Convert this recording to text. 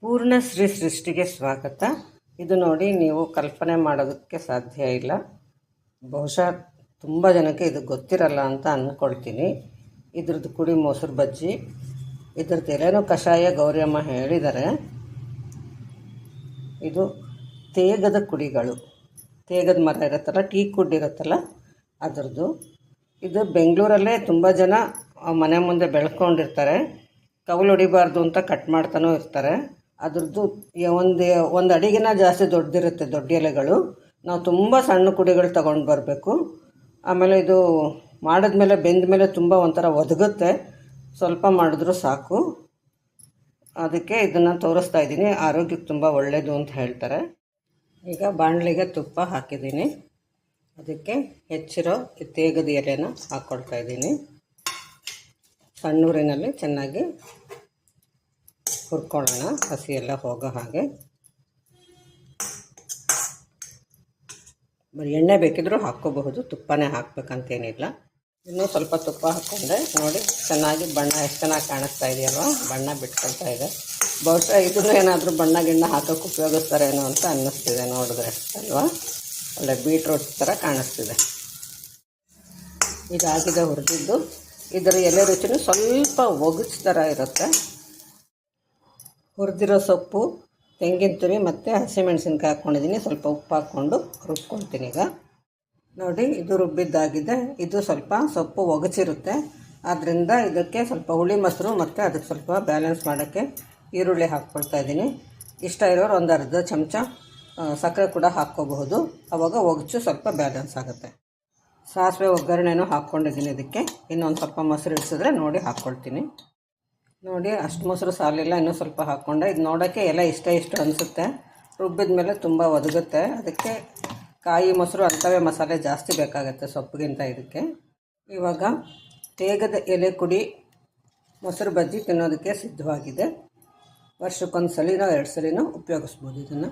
ಪೂರ್ಣಶ್ರೀ ಸೃಷ್ಟಿಗೆ ಸ್ವಾಗತ. ಇದು ನೋಡಿ, ನೀವು ಕಲ್ಪನೆ ಮಾಡೋದಕ್ಕೆ ಸಾಧ್ಯ ಇಲ್ಲ. ಬಹುಶಃ ತುಂಬ ಜನಕ್ಕೆ ಇದು ಗೊತ್ತಿರಲ್ಲ ಅಂತ ಅಂದ್ಕೊಳ್ತೀನಿ. ಇದ್ರದ್ದು ಕುಡಿ ಮೊಸರು ಬಜ್ಜಿ, ಇದ್ರದ್ದು ಎಲೆನೂ ಕಷಾಯ ಗೌರಿಯಮ್ಮ ಹೇಳಿದ್ದಾರೆ. ಇದು ತೇಗದ ಕುಡಿಗಳು, ತೇಗದ ಮರ ಇರುತ್ತಲ್ಲ, ಟೀ ಕುಡ್ ಇರುತ್ತಲ್ಲ ಅದರದ್ದು. ಇದು ಬೆಂಗಳೂರಲ್ಲೇ ತುಂಬ ಜನ ಮನೆ ಮುಂದೆ ಬೆಳ್ಕೊಂಡಿರ್ತಾರೆ. ಕವಲು ಹೊಡಿಬಾರ್ದು ಅಂತ ಕಟ್ ಮಾಡ್ತಾನೂ ಇರ್ತಾರೆ. ಅದ್ರದ್ದು ಒಂದು ಅಡಿಗಿನ ಜಾಸ್ತಿ ದೊಡ್ಡದಿರುತ್ತೆ, ದೊಡ್ಡ ಎಲೆಗಳು. ನಾವು ತುಂಬ ಸಣ್ಣ ಕುಡಿಗಳು ತೊಗೊಂಡು ಬರಬೇಕು. ಆಮೇಲೆ ಇದು ಮಾಡಿದ್ಮೇಲೆ ಬೆಂದ ಮೇಲೆ ತುಂಬ ಒಂಥರ ಒದಗುತ್ತೆ, ಸ್ವಲ್ಪ ಮಾಡಿದ್ರೂ ಸಾಕು. ಅದಕ್ಕೆ ಇದನ್ನು ತೋರಿಸ್ತಾ ಇದ್ದೀನಿ. ಆರೋಗ್ಯಕ್ಕೆ ತುಂಬ ಒಳ್ಳೆಯದು ಅಂತ ಹೇಳ್ತಾರೆ. ಈಗ ಬಾಣಲಿಗೆ ತುಪ್ಪ ಹಾಕಿದ್ದೀನಿ. ಅದಕ್ಕೆ ಹೆಚ್ಚಿರೋ ತೇಗದ ಎಲೆನ ಹಾಕ್ಕೊಳ್ತಾ ಇದ್ದೀನಿ. ಸಣ್ಣೂರಿನಲ್ಲಿ ಚೆನ್ನಾಗಿ ಹುರ್ಕೊಳ್ಳೋಣ, ಹಸಿ ಎಲ್ಲ ಹೋಗೋ ಹಾಗೆ. ಬರೀ ಎಣ್ಣೆ ಬೇಕಿದ್ರೂ ಹಾಕ್ಕೋಬಹುದು, ತುಪ್ಪನೇ ಹಾಕ್ಬೇಕಂತೇನಿಲ್ಲ. ಇನ್ನೂ ಸ್ವಲ್ಪ ತುಪ್ಪ ಹಾಕ್ಕೊಂಡೆ ನೋಡಿ, ಚೆನ್ನಾಗಿ ಬಣ್ಣ ಎಷ್ಟು ಚೆನ್ನಾಗಿ ಕಾಣಿಸ್ತಾ ಇದೆಯಲ್ವ, ಬಣ್ಣ ಬಿಟ್ಕೊಳ್ತಾ ಇದೆ. ಬಹುಶಃ ಇದನ್ನು ಏನಾದರೂ ಬಣ್ಣ ಗಿಣ್ಣ ಹಾಕೋಕ್ಕೆ ಉಪಯೋಗಿಸ್ತಾರೇನೋ ಅಂತ ಅನ್ನಿಸ್ತಿದೆ ನೋಡಿದ್ರೆ ಅಲ್ವಾ. ಒಳ್ಳೆ ಬೀಟ್ರೂಟ್ ಥರ ಕಾಣಿಸ್ತಿದೆ. ಇದಾಗಿದೆ ಹುರಿದಿದ್ದು. ಇದರ ಎಲೆ ರುಚಿನೂ ಸ್ವಲ್ಪ ಒಗಚು ಥರ ಇರುತ್ತೆ. ಹುರಿದಿರೋ ಸೊಪ್ಪು, ತೆಂಗಿನ ತುರಿ ಮತ್ತು ಹಸಿಮೆಣಸಿನ್ಕಾಯಿ ಹಾಕ್ಕೊಂಡಿದ್ದೀನಿ. ಸ್ವಲ್ಪ ಉಪ್ಪು ಹಾಕ್ಕೊಂಡು ರುಬ್ಕೊಳ್ತೀನಿ. ಈಗ ನೋಡಿ, ಇದು ರುಬ್ಬಿದ್ದಾಗಿದೆ. ಇದು ಸ್ವಲ್ಪ ಸೊಪ್ಪು ಒಗಚಿರುತ್ತೆ, ಆದ್ದರಿಂದ ಇದಕ್ಕೆ ಸ್ವಲ್ಪ ಹುಳಿ ಮೊಸರು ಮತ್ತು ಅದಕ್ಕೆ ಸ್ವಲ್ಪ ಬ್ಯಾಲೆನ್ಸ್ ಮಾಡೋಕ್ಕೆ ಈರುಳ್ಳಿ ಹಾಕ್ಕೊಳ್ತಾ ಇದ್ದೀನಿ. ಇಷ್ಟ ಇರೋರು ಒಂದು ಅರ್ಧ ಚಮಚ ಸಕ್ಕರೆ ಕೂಡ ಹಾಕ್ಕೋಬಹುದು, ಆವಾಗ ಒಗಚು ಸ್ವಲ್ಪ ಬ್ಯಾಲೆನ್ಸ್ ಆಗುತ್ತೆ. ಸಾಸಿವೆ ಒಗ್ಗರಣೆನೂ ಹಾಕ್ಕೊಂಡಿದ್ದೀನಿ. ಇದಕ್ಕೆ ಇನ್ನೊಂದು ಸ್ವಲ್ಪ ಮೊಸರು ಇಡಿಸಿದ್ರೆ ನೋಡಿ ಹಾಕ್ಕೊಳ್ತೀನಿ. ನೋಡಿ, ಅಷ್ಟು ಮೊಸರು ಸಾಲಿಲ್ಲ, ಇನ್ನೂ ಸ್ವಲ್ಪ ಹಾಕ್ಕೊಂಡೆ. ಇದು ನೋಡೋಕ್ಕೆ ಎಲ್ಲ ಇಷ್ಟು ಅನಿಸುತ್ತೆ, ರುಬ್ಬಿದ ಮೇಲೆ ತುಂಬ ಒದಗುತ್ತೆ. ಅದಕ್ಕೆ ಕಾಯಿ ಮೊಸರು ಅಂಥವೇ ಮಸಾಲೆ ಜಾಸ್ತಿ ಬೇಕಾಗುತ್ತೆ ಸೊಪ್ಪಿಗಿಂತ ಇದಕ್ಕೆ. ಇವಾಗ ತೇಗದ ಎಲೆ ಕುಡಿ ಮೊಸರು ಬಜ್ಜಿ ತಿನ್ನೋದಕ್ಕೆ ಸಿದ್ಧವಾಗಿದೆ. ವರ್ಷಕ್ಕೊಂದು ಸಲಿನೋ 2 ಸಲಿನೋ ಉಪಯೋಗಿಸ್ಬೋದು ಇದನ್ನು.